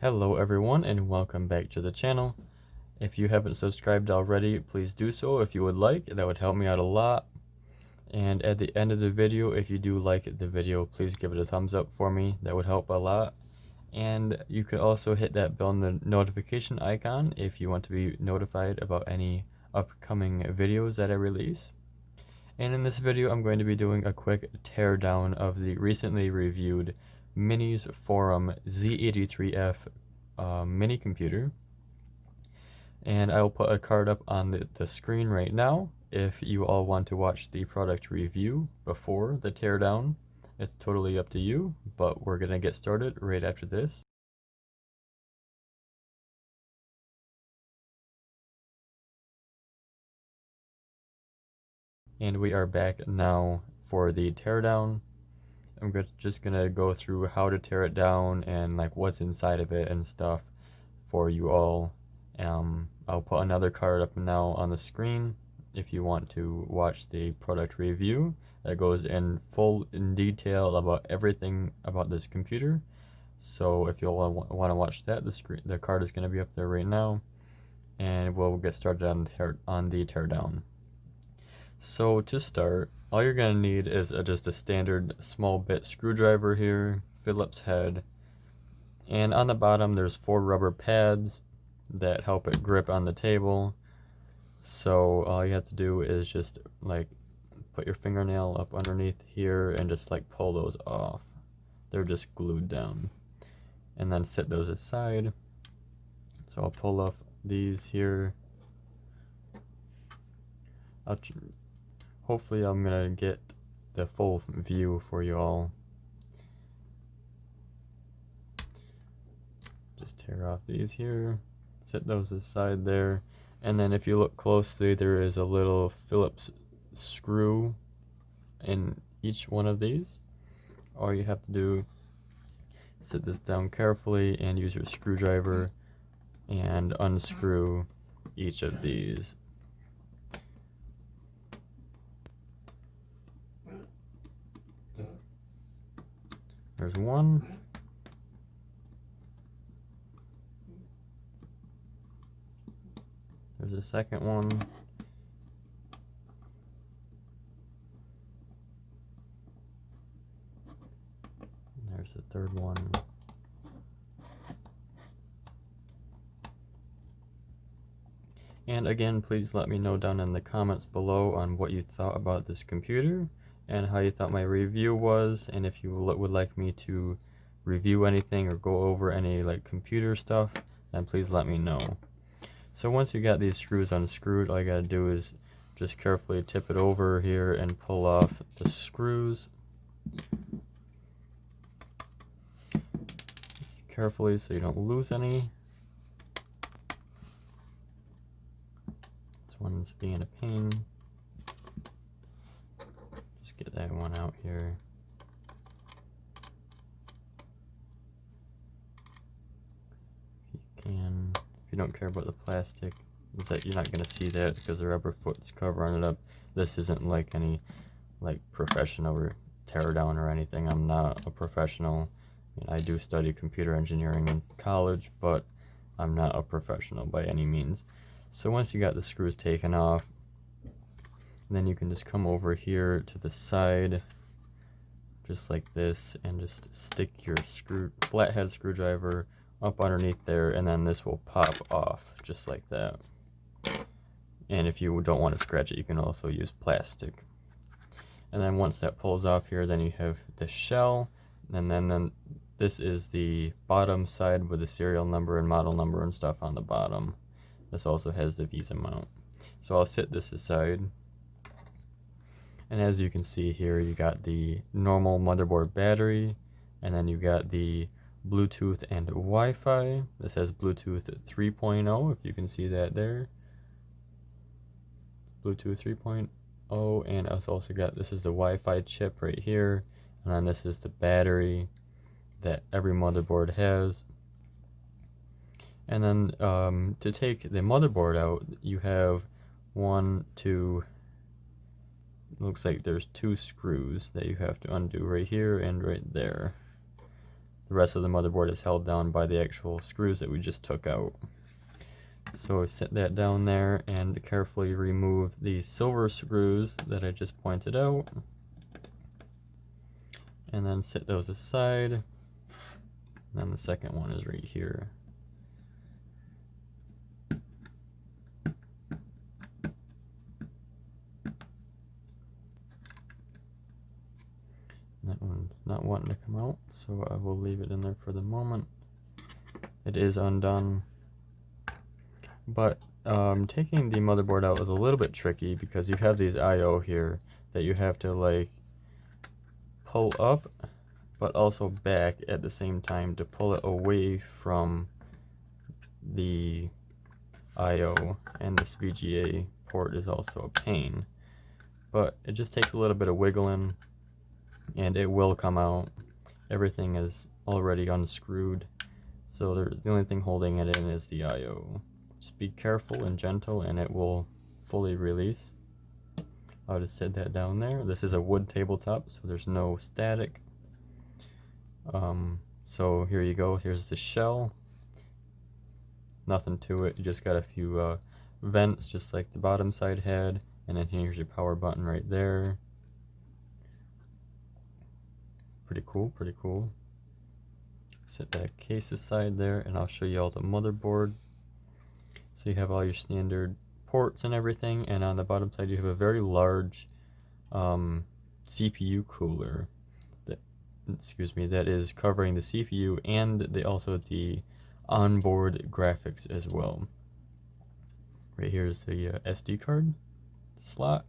Hello everyone and welcome back to the channel. If you haven't subscribed already, please do so if you would like. That would help me out a lot. And at the end of the video, if you do like the video, please give it a thumbs up for me. That would help a lot. And you could also hit that bell notification icon if you want to be notified about any upcoming videos that I release. And in this video, I'm going to be doing a quick teardown of the recently reviewed MINISFORUM Z83-F mini computer. And I'll put a card up on the screen right now if you all want to watch the product review before the teardown. It's totally up to you, but we're going to get started right after this. And we are back now for the teardown. I'm just gonna go through how to tear it down and like what's inside of it and stuff for you all. I'll put another card up now on the screen if you want to watch the product review that goes in detail about everything about this computer. So if you all want to watch that, the card is going to be up there right now, and we'll get started on the teardown. So to start, all you're going to need is just a standard small bit screwdriver here, Phillips head, and on the bottom there's 4 rubber pads that help it grip on the table. So all you have to do is just like put your fingernail up underneath here and just like pull those off. They're just glued down. And then set those aside. So I'll pull off these here. Hopefully I'm gonna get the full view for you all. Just tear off these here, set those aside there, and then if you look closely, there is a little Phillips screw in each one of these. All you have to do is set this down carefully and use your screwdriver and unscrew each of these. There's one. There's a second one. There's the third one. And again, please let me know down in the comments below on what you thought about this computer and how you thought my review was, and if you would like me to review anything or go over any like computer stuff, then please let me know. So once you got these screws unscrewed, all you gotta do is just carefully tip it over here and pull off the screws. Just carefully so you don't lose any. This one's being a pain. Just get that one out here. If you can. If you don't care about the plastic, is that you're not going to see that because the rubber foot's covering it up. This isn't like any like professional or teardown or anything. I'm not a professional. I mean, I do study computer engineering in college, but I'm not a professional by any means. So once you got the screws taken off, then you can just come over here to the side just like this and just stick your flathead screwdriver up underneath there, and then this will pop off just like that. And if you don't want to scratch it, you can also use plastic. And then once that pulls off here, then you have the shell, and then this is the bottom side with the serial number and model number and stuff on the bottom. This also has the Visa mount. So I'll set this aside. And as you can see here, you got the normal motherboard battery, and then you got the Bluetooth and Wi-Fi. This has Bluetooth 3.0, if you can see that there. Bluetooth 3.0, and it's also got, this is the Wi-Fi chip right here, and then this is the battery that every motherboard has. And then to take the motherboard out, you have looks like there's 2 screws that you have to undo right here and right there. the rest of the motherboard is held down by the actual screws that we just took out. So set that down there and carefully remove the silver screws that I just pointed out. And then set those aside. And then the second one is right here. That one's not wanting to come out, so I will leave it in there for the moment. It is undone. But taking the motherboard out is a little bit tricky because you have these I/O here that you have to like pull up but also back at the same time to pull it away from the I/O, and this VGA port is also a pain. But it just takes a little bit of wiggling and it will come out. Everything is already unscrewed, so the only thing holding it in is the I/O. Just be careful and gentle and it will fully release. I'll just set that down there. This is a wood tabletop, so there's no static. So here you go. Here's the shell. Nothing to it. You just got a few vents, just like the bottom side had. And then here's your power button right there. Pretty cool, pretty cool. Set that case aside there, and I'll show you all the motherboard. So you have all your standard ports and everything, and on the bottom side you have a very large CPU cooler that, that is covering the CPU and also the onboard graphics as well. Right here is the SD card slot,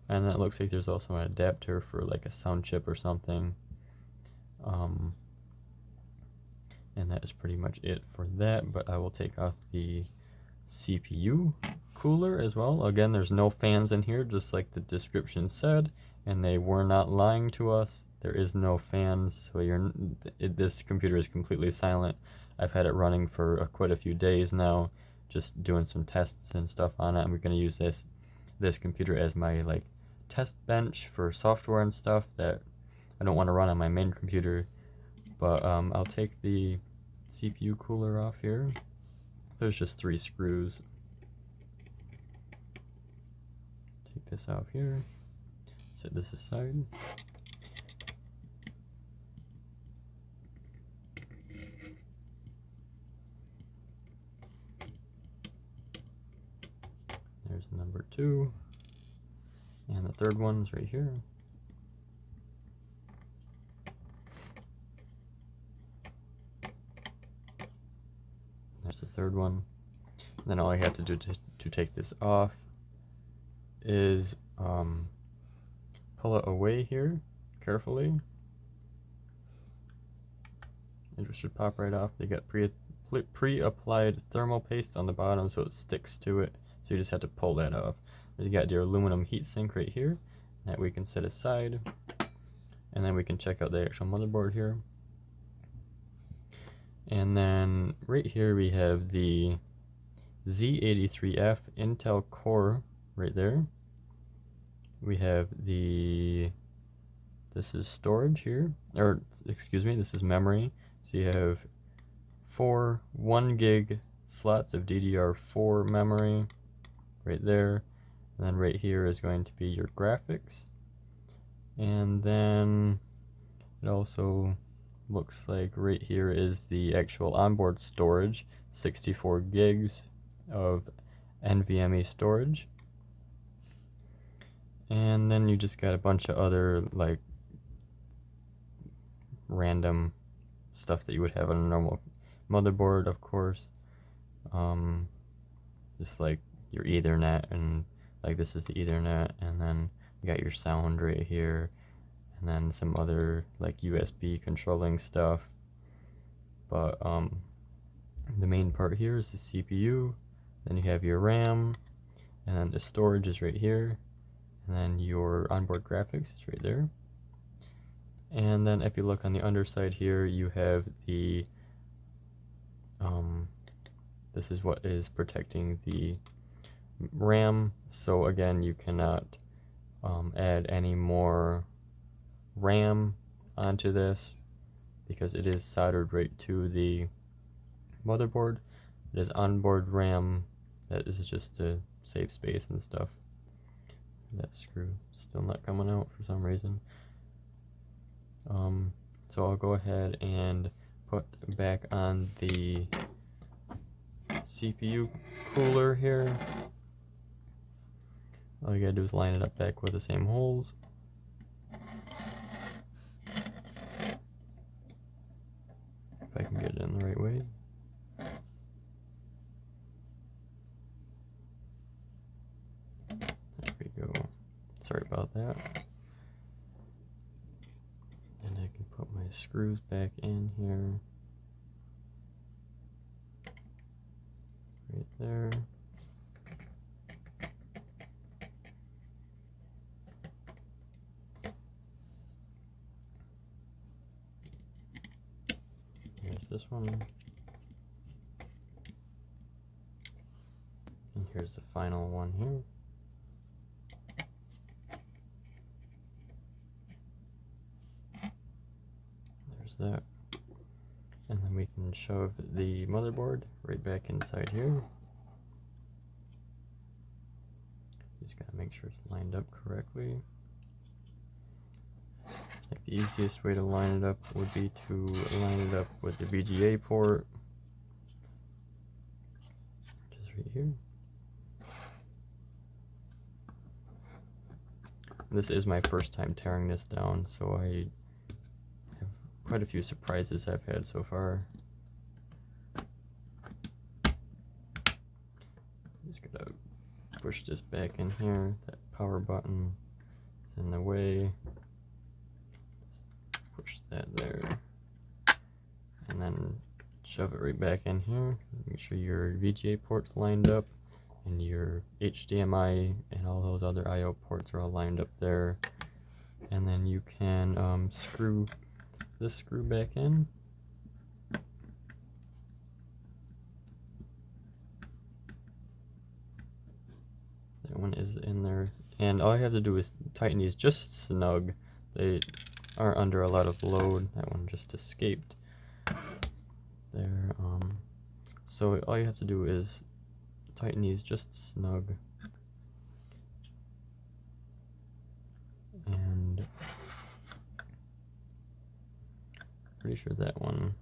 and it looks like there's also an adapter for like a sound chip or something. And that is pretty much it for that, but I will take off the CPU cooler as well. Again, there's no fans in here, just like the description said, and they were not lying to us. There is no fans, so this computer is completely silent. I've had it running for quite a few days now, just doing some tests and stuff on it. I'm going to use this computer as my like test bench for software and stuff that I don't want to run on my main computer. But I'll take the CPU cooler off here. There's just 3 screws. Take this off here. Set this aside. There's number 2. And the third one's right here. There's the third one. And then all I have to do to take this off is pull it away here carefully. It should pop right off. They got pre-applied thermal paste on the bottom so it sticks to it. So you just have to pull that off. You got your aluminum heatsink right here that we can set aside. And then we can check out the actual motherboard here. And then right here we have the Z83-F Intel Core right there. We have this is storage here, or excuse me, this is memory. So you have 4 1 gig slots of DDR4 memory right there. And then right here is going to be your graphics. And then it also looks like right here is the actual onboard storage, 64 gigs of NVMe storage. And then you just got a bunch of other like random stuff that you would have on a normal motherboard, of course. Just like your Ethernet, and like this is the Ethernet, and then you got your sound right here, and then some other like USB controlling stuff. But the main part here is the CPU, then you have your RAM, and then the storage is right here, and then your onboard graphics is right there. And then if you look on the underside here, you have the this is what is protecting the RAM. So again, you cannot add any more RAM onto this because it is soldered right to the motherboard. It is onboard RAM. That is just to save space and stuff. That screw still not coming out for some reason. So I'll go ahead and put back on the CPU cooler here. All you gotta do is line it up back with the same holes. If I can get it in the right way. There we go. Sorry about that. And I can put my screws back in here. Right there. Here's this one. And here's the final one here. There's that. And then we can shove the motherboard right back inside here. Just gotta make sure it's lined up correctly. Like the easiest way to line it up would be to line it up with the VGA port, which is right here. This is my first time tearing this down, so I have quite a few surprises I've had so far. Just gotta push this back in here. That power button is in the way. Just push that there. And then shove it right back in here. Make sure your VGA port's lined up and your HDMI and all those other I/O ports are all lined up there. And then you can screw this screw back in. That one is in there, and all I have to do is tighten these just snug. They aren't under a lot of load. That one just escaped there. So all you have to do is tighten these just snug, and pretty sure that one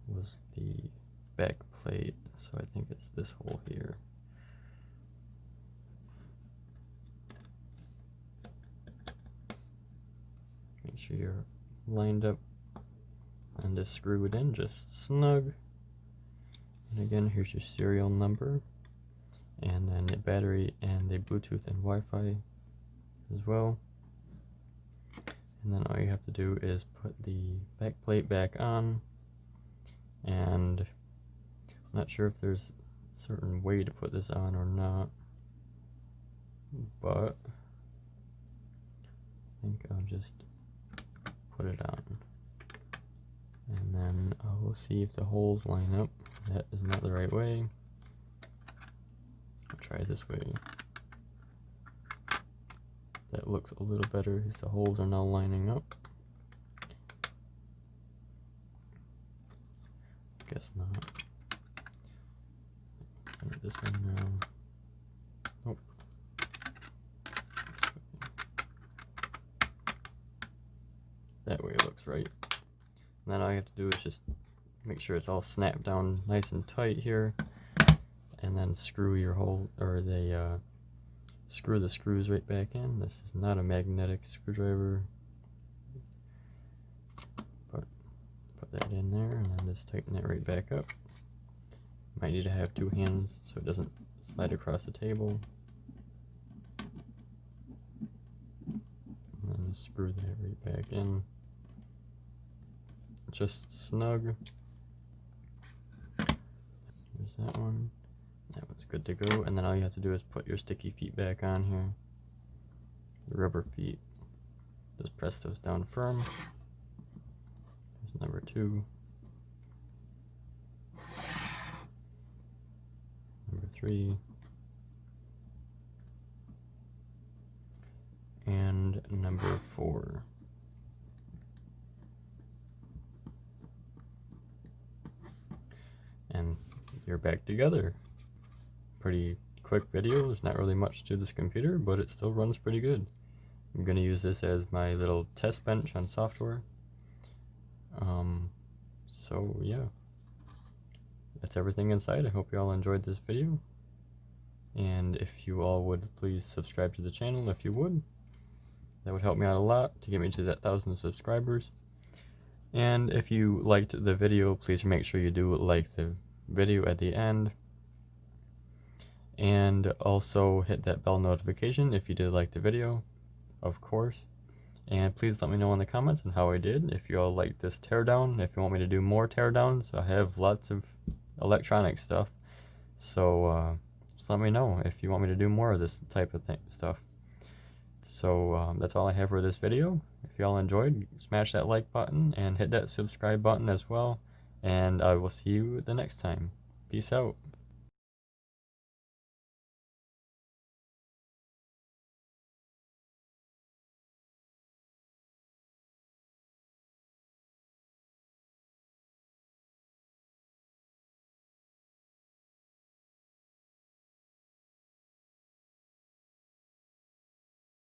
was the back plate, so I think it's this hole here. Make sure you're lined up and just screw it in just snug. And again, here's your serial number, and then the battery and the Bluetooth and Wi-Fi as well. And then all you have to do is put the back plate back on, and I'm not sure if there's a certain way to put this on or not, but I think I'll just put it on, and then I will see if the holes line up. That is not the right way. I'll try this way. That looks a little better as the holes are now lining up. Guess not. Try this one now. Nope. That way it looks right. And then all you have to do is just make sure it's all snapped down nice and tight here, and then screw your hole, or screw the screws right back in. This is not a magnetic screwdriver, but put that in there and then just tighten it right back up. Might need to have two hands so it doesn't slide across the table. And then just screw that right back in. Just snug. There's that one. That one's good to go. And then all you have to do is put your sticky feet back on here. The rubber feet. Just press those down firm. There's number 2. Number 3. And number 4. you're back together. Pretty quick video. There's not really much to this computer, but it still runs pretty good. I'm going to use this as my little test bench on software. So yeah, that's everything inside. I hope you all enjoyed this video, and if you all would please subscribe to the channel if you would. That would help me out a lot to get me to that 1,000 subscribers. And if you liked the video, please make sure you do like the video at the end, and also hit that bell notification if you did like the video, of course. And please let me know in the comments on how I did, if you all like this teardown, if you want me to do more teardowns. I have lots of electronic stuff, so just let me know if you want me to do more of this type of stuff. So that's all I have for this video. If you all enjoyed, smash that like button and hit that subscribe button as well, and I will see you the next time. Peace out.